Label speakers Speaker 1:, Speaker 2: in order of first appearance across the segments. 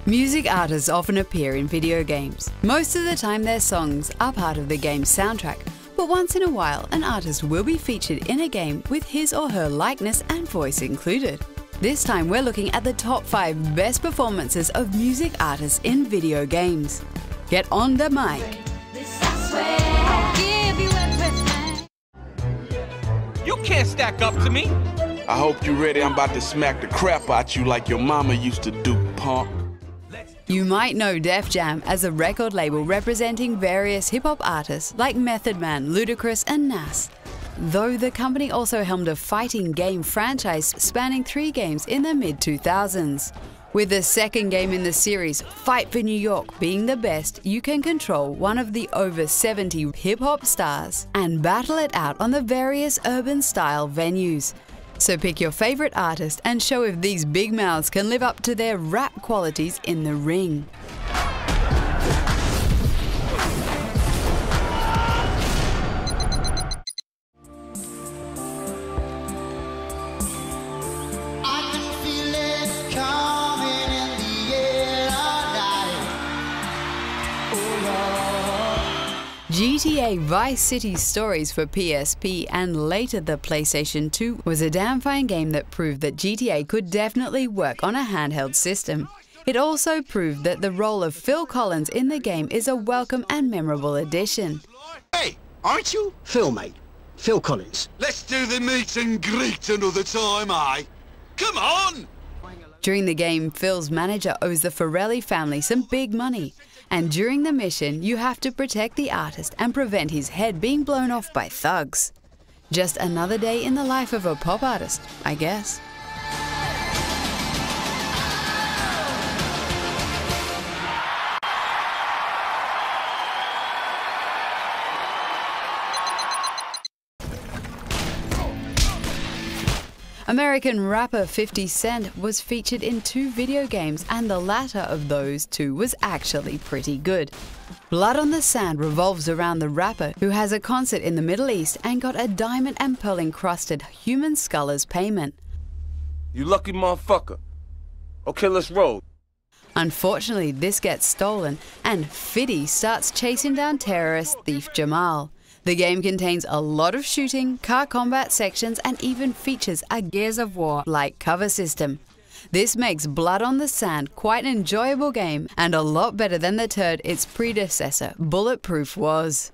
Speaker 1: Music artists often appear in video games. Most of the time their songs are part of the game's soundtrack, but once in a while an artist will be featured in a game with his or her likeness and voice included. This time we're looking at the top 5 best performances of music artists in video games. Get on the mic.
Speaker 2: You can't stack up to me.
Speaker 3: I hope you're ready. I'm about to smack the crap out you like your mama used to do, punk.
Speaker 1: You might know Def Jam as a record label representing various hip-hop artists like Method Man, Ludicris and Nas. Though the company also helmed a fighting game franchise spanning 3 games in the mid-2000s. With the second game in the series, Fight for New York, being the best, you can control one of the over 70 hip-hop stars and battle it out on the various urban-style venues. So pick your favorite artist and show if these big mouths can live up to their rap qualities in the ring. GTA Vice City Stories for PSP and later the PlayStation 2 was a damn fine game that proved that GTA could definitely work on a handheld system. It also proved that the role of Phil Collins in the game is a welcome and memorable addition.
Speaker 4: Hey, aren't you? Phil, mate. Phil Collins.
Speaker 5: Let's do the meet and greet another time, eh? Come on!
Speaker 1: During the game, Phil's manager owes the Farrelly family some big money. And during the mission, you have to protect the artist and prevent his head being blown off by thugs. Just another day in the life of a pop artist, I guess. American rapper 50 Cent was featured in 2 video games, and the latter of those 2 was actually pretty good. Blood on the Sand revolves around the rapper who has a concert in the Middle East and got a diamond and pearl encrusted human skull as payment.
Speaker 2: You lucky motherfucker. Okay, let's roll.
Speaker 1: Unfortunately, this gets stolen, and 50 starts chasing down terrorist thief Jamal. The game contains a lot of shooting, car combat sections, and even features a Gears of War-like cover system. This makes Blood on the Sand quite an enjoyable game and a lot better than the turd its predecessor, Bulletproof, was.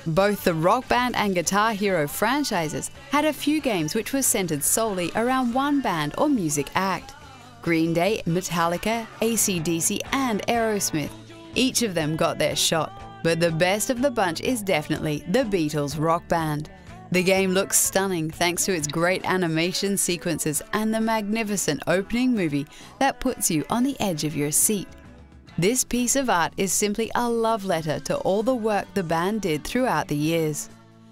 Speaker 1: Both the Rock Band and Guitar Hero franchises had a few games which were centered solely around one band or music act. Green Day, Metallica, AC/DC and Aerosmith. Each of them got their shot, but the best of the bunch is definitely the Beatles Rock Band. The game looks stunning thanks to its great animation sequences and the magnificent opening movie that puts you on the edge of your seat. This piece of art is simply a love letter to all the work the band did throughout the years.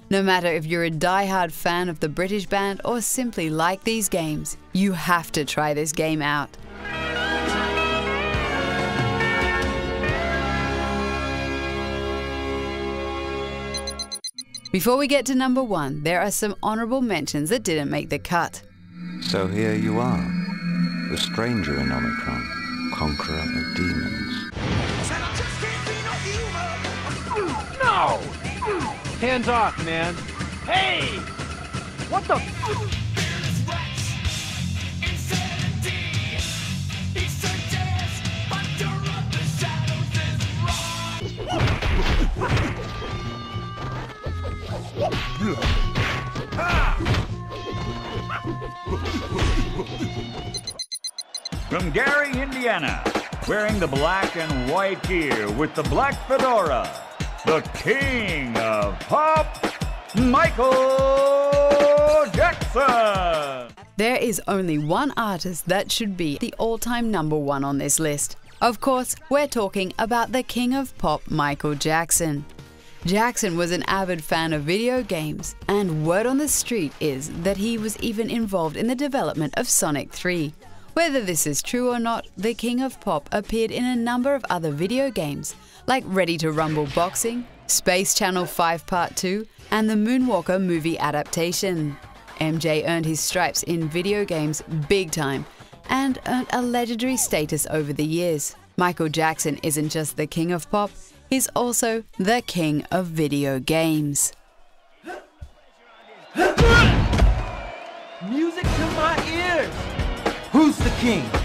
Speaker 1: No matter if you're a die-hard fan of the British band or simply like these games, you have to try this game out. Before we get to number 1, there are some honorable mentions that didn't make the cut.
Speaker 6: So here you are, the stranger in Omicron, conqueror of demons.
Speaker 7: No! Hands off, man. Hey! What the f?
Speaker 8: From Gary, Indiana, wearing the black and white gear with the black fedora, the king of pop, Michael Jackson.
Speaker 1: There is only one artist that should be the all-time number 1 on this list. Of course, we're talking about the king of pop, Michael Jackson. Jackson was an avid fan of video games, and word on the street is that he was even involved in the development of Sonic 3. Whether this is true or not, the King of Pop appeared in a number of other video games, like Ready to Rumble Boxing, Space Channel 5 Part 2, and the Moonwalker movie adaptation. MJ earned his stripes in video games big time and earned a legendary status over the years. Michael Jackson isn't just the King of Pop, he's also the King of Video Games.
Speaker 9: Music to my ears! Who's the king?